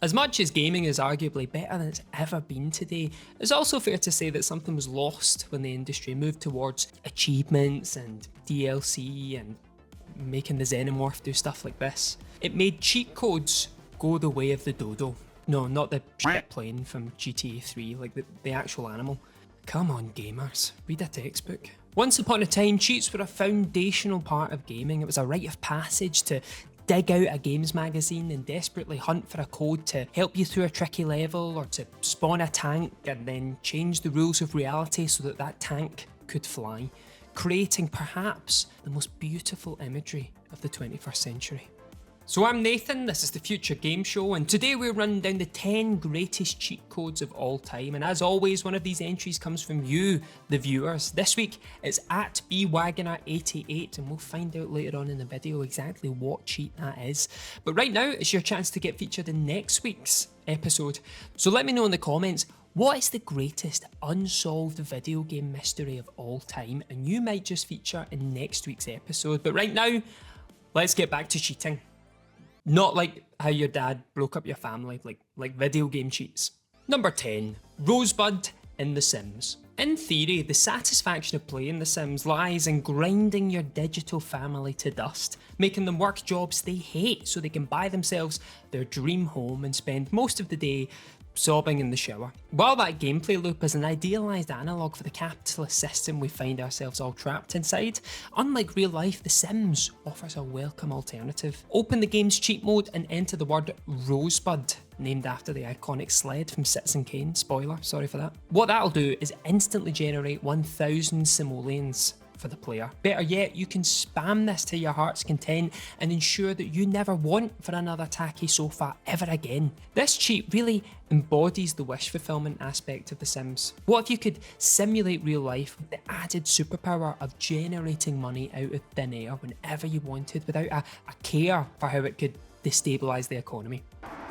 As much as gaming is arguably better than it's ever been today, it's also fair to say that something was lost when the industry moved towards achievements and DLC and making the Xenomorph do stuff like this. It made cheat codes go the way of the dodo. No, not the shit plane from GTA 3, like the actual animal. Come on gamers, read a textbook. Once upon a time, cheats were a foundational part of gaming. It was a rite of passage to dig out a games magazine and desperately hunt for a code to help you through a tricky level, or to spawn a tank and then change the rules of reality so that that tank could fly, creating perhaps the most beautiful imagery of the 21st century. So I'm Nathan, this is the Future Game Show, and today we're running down the 10 greatest cheat codes of all time, and as always, one of these entries comes from you, the viewers. This week it's at bwagoner88, and we'll find out later on in the video exactly what cheat that is. But right now, it's your chance to get featured in next week's episode. So let me know in the comments, what is the greatest unsolved video game mystery of all time? And you might just feature in next week's episode. But right now, let's get back to cheating. Not like how your dad broke up your family, like video game cheats. Number 10, Rosebud in The Sims. In theory, the satisfaction of playing The Sims lies in grinding your digital family to dust, making them work jobs they hate so they can buy themselves their dream home and spend most of the day sobbing in the shower. While that gameplay loop is an idealised analogue for the capitalist system we find ourselves all trapped inside, unlike real life, The Sims offers a welcome alternative. Open the game's cheat mode and enter the word Rosebud, named after the iconic sled from Citizen Kane. Spoiler, sorry for that. What that'll do is instantly generate 1,000 simoleons for the player. Better yet, you can spam this to your heart's content and ensure that you never want for another tacky sofa ever again. This cheat really embodies the wish fulfillment aspect of The Sims. What if you could simulate real life with the added superpower of generating money out of thin air whenever you wanted without a care for how it could destabilise the economy?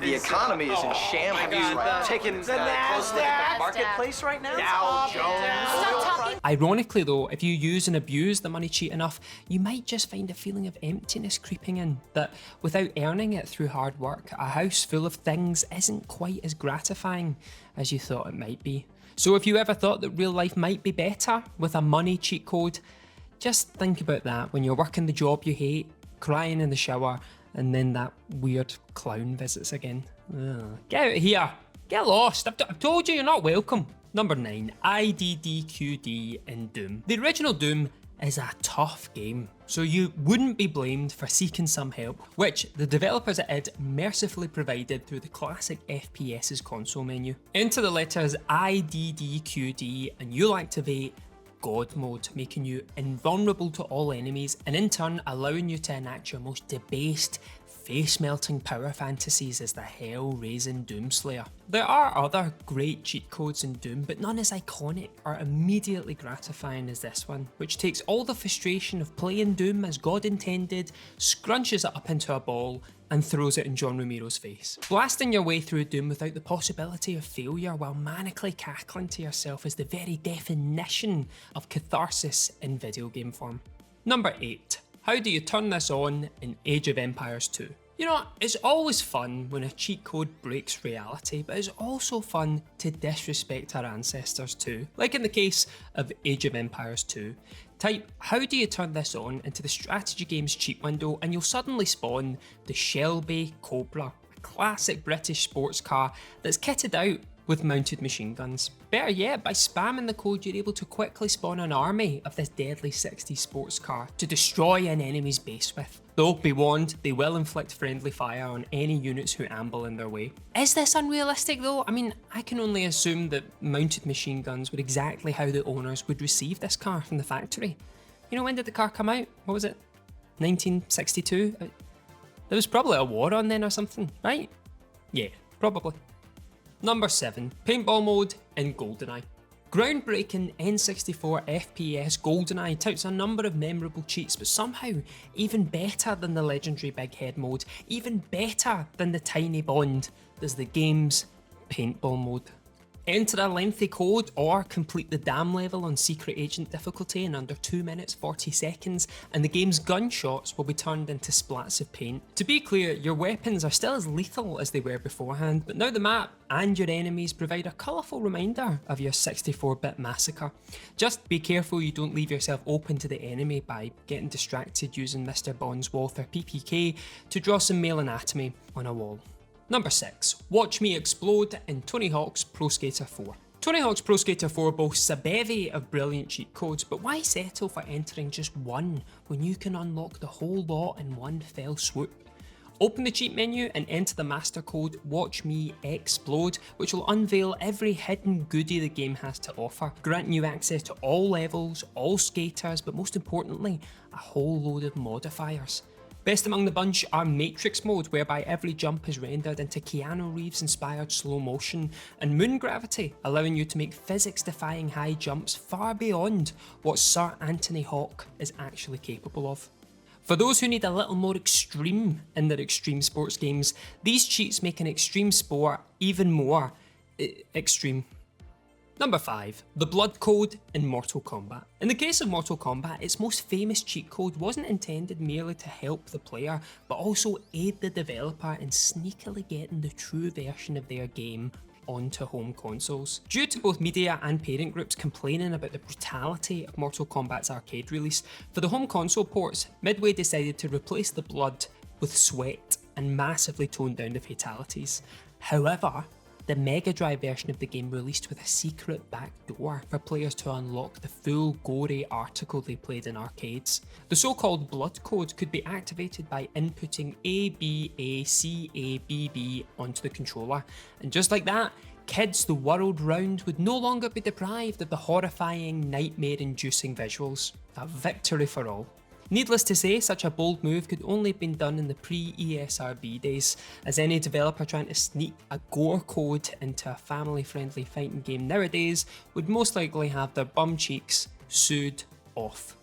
The economy is in shambles right now. Taking close look at the marketplace right now. Dow Jones. Ironically though, if you use and abuse the money cheat enough, you might just find a feeling of emptiness creeping in, that without earning it through hard work, a house full of things isn't quite as gratifying as you thought it might be. So if you ever thought that real life might be better with a money cheat code, just think about that when you're working the job you hate, crying in the shower, and then that weird clown visits again. Ugh. Get out of here! Get lost! I've told you you're not welcome! Number 9, IDDQD in Doom. The original Doom is a tough game, so you wouldn't be blamed for seeking some help, which the developers at id mercifully provided through the classic FPS's console menu. Enter the letters IDDQD and you'll activate God mode, making you invulnerable to all enemies and in turn allowing you to enact your most debased, face-melting power fantasies as the hell-raising Doomslayer. There are other great cheat codes in Doom, but none as iconic or immediately gratifying as this one, which takes all the frustration of playing Doom as God intended, scrunches it up into a ball, and throws it in John Romero's face. Blasting your way through Doom without the possibility of failure while manically cackling to yourself is the very definition of catharsis in video game form. Number 8. How do you turn this on in Age of Empires 2? You know, it's always fun when a cheat code breaks reality, but it's also fun to disrespect our ancestors too. Like in the case of Age of Empires 2. Type, how do you turn this on into the strategy game's cheat window and you'll suddenly spawn the Shelby Cobra, a classic British sports car that's kitted out with mounted machine guns. Better yet, by spamming the code you're able to quickly spawn an army of this deadly 60s sports car to destroy an enemy's base with. Though, be warned, they will inflict friendly fire on any units who amble in their way. Is this unrealistic though? I mean, I can only assume that mounted machine guns were exactly how the owners would receive this car from the factory. You know, when did the car come out? What was it? 1962? There was probably a war on then or something, right? Yeah, probably. Number 7, Paintball mode in GoldenEye. Groundbreaking N64 FPS GoldenEye touts a number of memorable cheats, but somehow even better than the legendary Big Head mode, even better than the Tiny Bond, there's the game's Paintball mode. Enter a lengthy code or complete the dam level on Secret Agent difficulty in under 2 minutes 40 seconds and the game's gunshots will be turned into splats of paint. To be clear, your weapons are still as lethal as they were beforehand, but now the map and your enemies provide a colourful reminder of your 64-bit massacre. Just be careful you don't leave yourself open to the enemy by getting distracted using Mr. Bond's Walther PPK to draw some male anatomy on a wall. Number 6. Watch Me Explode in Tony Hawk's Pro Skater 4. Tony Hawk's Pro Skater 4 boasts a bevy of brilliant cheat codes, but why settle for entering just one when you can unlock the whole lot in one fell swoop? Open the cheat menu and enter the master code Watch Me Explode, which will unveil every hidden goodie the game has to offer, granting you access to all levels, all skaters, but most importantly, a whole load of modifiers. Best among the bunch are Matrix mode, whereby every jump is rendered into Keanu Reeves inspired slow motion, and Moon Gravity, allowing you to make physics defying high jumps far beyond what Sir Anthony Hawk is actually capable of. For those who need a little more extreme in their extreme sports games, these cheats make an extreme sport even more extreme. Number 5. The Blood Code in Mortal Kombat. In the case of Mortal Kombat, its most famous cheat code wasn't intended merely to help the player, but also aid the developer in sneakily getting the true version of their game onto home consoles. Due to both media and parent groups complaining about the brutality of Mortal Kombat's arcade release, for the home console ports, Midway decided to replace the blood with sweat and massively toned down the fatalities. However, the Mega Drive version of the game released with a secret backdoor for players to unlock the full gory article they played in arcades. The so-called blood code could be activated by inputting ABACABB onto the controller, and just like that, kids the world round would no longer be deprived of the horrifying, nightmare-inducing visuals. A victory for all. Needless to say, such a bold move could only have been done in the pre-ESRB days, as any developer trying to sneak a gore code into a family-friendly fighting game nowadays would most likely have their bum cheeks sued off.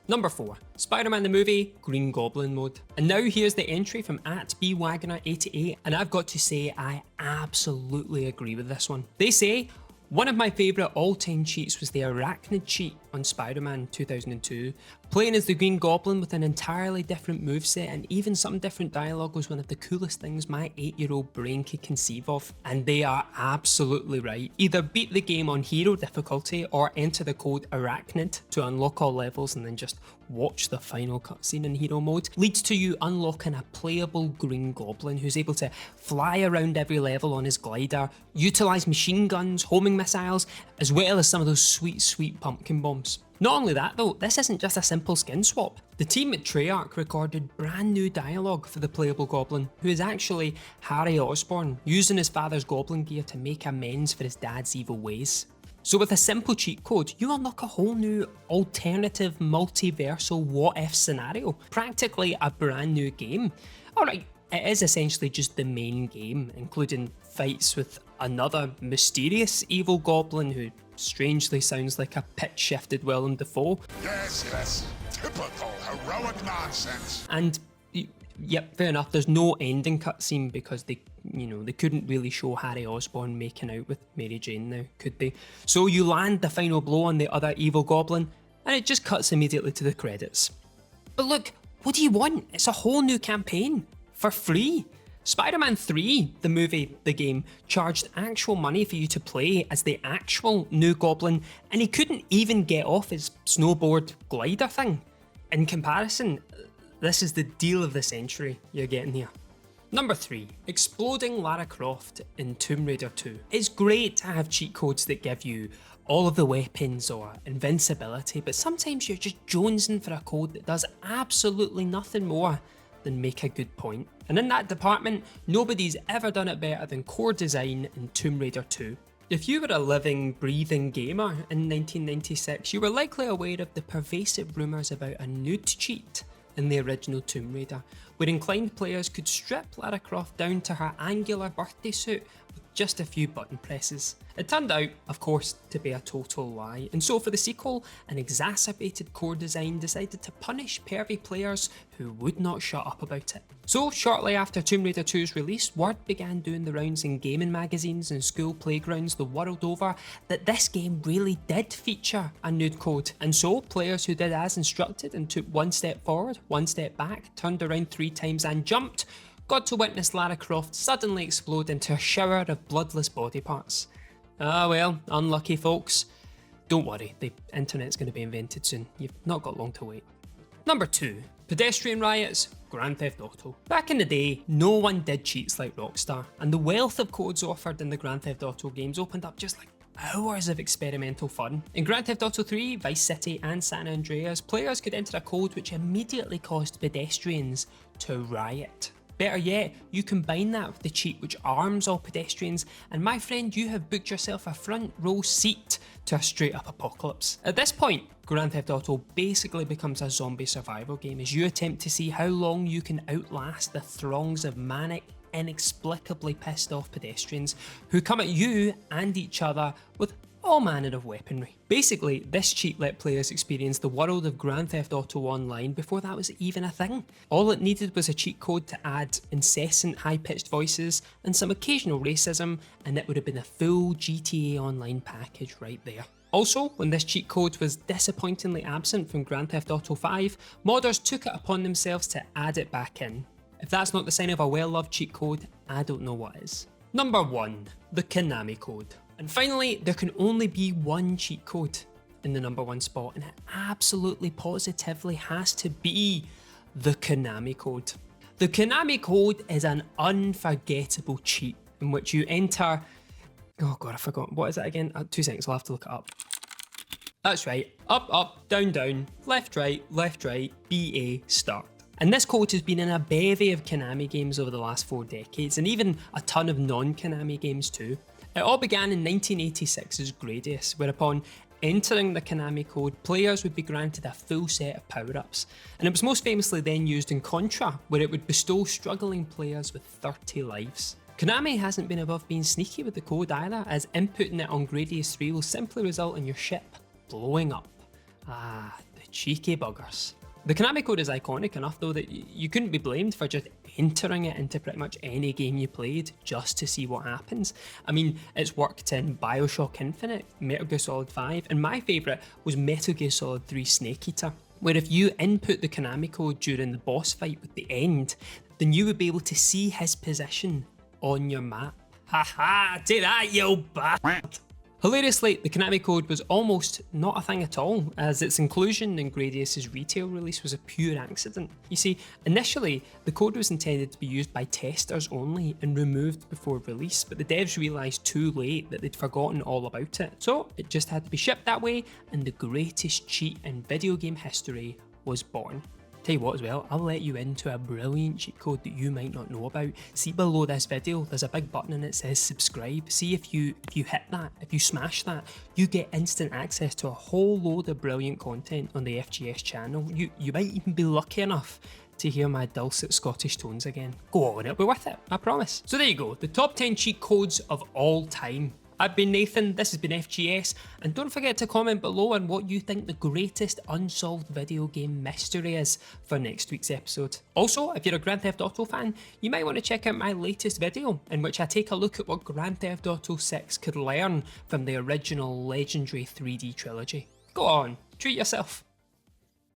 Number 4. Spider-Man the movie, Green Goblin mode. And now here's the entry from @BWagner88, and I've got to say I absolutely agree with this one. They say, one of my favourite all-time cheats was the Arachnid cheat on Spider-Man 2002. Playing as the Green Goblin with an entirely different moveset and even some different dialogue was one of the coolest things my 8-year-old brain could conceive of. And they are absolutely right. Either beat the game on hero difficulty or enter the code Arachnid to unlock all levels and then just watch the final cutscene in hero mode. Leads to you unlocking a playable Green Goblin who's able to fly around every level on his glider, utilise machine guns, homing missiles, as well as some of those sweet pumpkin bombs. Not only that though, this isn't just a simple skin swap. The team at Treyarch recorded brand new dialogue for the playable Goblin, who is actually Harry Osborn, using his father's Goblin gear to make amends for his dad's evil ways. So with a simple cheat code, you unlock a whole new alternative multiversal what-if scenario, practically a brand new game. Alright, it is essentially just the main game, including fights with another mysterious evil Goblin who strangely sounds like a pitch-shifted Willem Dafoe. Yes, typical heroic nonsense. And yep, fair enough, there's no ending cutscene because they couldn't really show Harry Osborn making out with Mary Jane now, could they? So you land the final blow on the other evil Goblin, and it just cuts immediately to the credits. But look, what do you want? It's a whole new campaign, for free. Spider-Man 3, the movie, the game, charged actual money for you to play as the actual new Goblin, and he couldn't even get off his snowboard glider thing. In comparison, this is the deal of the century you're getting here. Number 3. Exploding Lara Croft in Tomb Raider 2. It's great to have cheat codes that give you all of the weapons or invincibility, but sometimes you're just jonesing for a code that does absolutely nothing more than make a good point. And in that department, nobody's ever done it better than Core Design in Tomb Raider 2. If you were a living, breathing gamer in 1996, you were likely aware of the pervasive rumours about a nude cheat in the original Tomb Raider, where inclined players could strip Lara Croft down to her angular birthday suit with just a few button presses. It turned out, of course, to be a total lie, and so for the sequel, an exacerbated core design decided to punish pervy players who would not shut up about it. So shortly after Tomb Raider 2's release, word began doing the rounds in gaming magazines and school playgrounds the world over that this game really did feature a nude code, and so players who did as instructed and took one step forward, one step back, turned around 3 times and jumped, got to witness Lara Croft suddenly explode into a shower of bloodless body parts. Ah well, unlucky folks. Don't worry, the internet's going to be invented soon, you've not got long to wait. Number 2. Pedestrian Riot's Grand Theft Auto. Back in the day, no one did cheats like Rockstar, and the wealth of codes offered in the Grand Theft Auto games opened up just like hours of experimental fun. In Grand Theft Auto 3, Vice City and San Andreas, players could enter a code which immediately caused pedestrians to riot. Better yet, you combine that with the cheat which arms all pedestrians, and my friend, you have booked yourself a front row seat to a straight up apocalypse. At this point, Grand Theft Auto basically becomes a zombie survival game as you attempt to see how long you can outlast the throngs of manic, inexplicably pissed off pedestrians who come at you and each other with all manner of weaponry. Basically, this cheat let players experience the world of Grand Theft Auto Online before that was even a thing. All it needed was a cheat code to add incessant high-pitched voices and some occasional racism, and it would have been a full GTA Online package right there. Also, when this cheat code was disappointingly absent from Grand Theft Auto 5, modders took it upon themselves to add it back in. If that's not the sign of a well-loved cheat code, I don't know what is. Number 1. The Konami Code. And finally, there can only be one cheat code in the number 1 spot, and it absolutely positively has to be the Konami Code. The Konami Code is an unforgettable cheat in which you enter... Oh god, I forgot. What is it again? 2 seconds, I'll have to look it up. That's right. Up, up, down, down, left, right, BA, start. And this code has been in a bevy of Konami games over the last 4 decades, and even a ton of non-Konami games too. It all began in 1986's Gradius, whereupon entering the Konami Code, players would be granted a full set of power-ups, and it was most famously then used in Contra, where it would bestow struggling players with 30 lives. Konami hasn't been above being sneaky with the code either, as inputting it on Gradius 3 will simply result in your ship blowing up. Ah, the cheeky buggers. The Konami Code is iconic enough though that you couldn't be blamed for just entering it into pretty much any game you played just to see what happens. I mean, it's worked in Bioshock Infinite, Metal Gear Solid 5, and my favourite was Metal Gear Solid 3 Snake Eater, where if you input the Konami Code during the boss fight with the end, then you would be able to see his position on your map. Haha, take that, you bastard! Hilariously, the Konami Code was almost not a thing at all, as its inclusion in Gradius's retail release was a pure accident. You see, initially, the code was intended to be used by testers only and removed before release, but the devs realised too late that they'd forgotten all about it, so it just had to be shipped that way, and the greatest cheat in video game history was born. Tell you what as well, I'll let you into a brilliant cheat code that you might not know about. See below this video, there's a big button and it says subscribe. See if you hit that, if you smash that, you get instant access to a whole load of brilliant content on the FGS channel. You might even be lucky enough to hear my dulcet Scottish tones again. Go on, it'll be worth it, I promise. So there you go, the top 10 cheat codes of all time. I've been Nathan, this has been FGS, and don't forget to comment below on what you think the greatest unsolved video game mystery is for next week's episode. Also, if you're a Grand Theft Auto fan, you might want to check out my latest video, in which I take a look at what Grand Theft Auto 6 could learn from the original legendary 3D trilogy. Go on, treat yourself.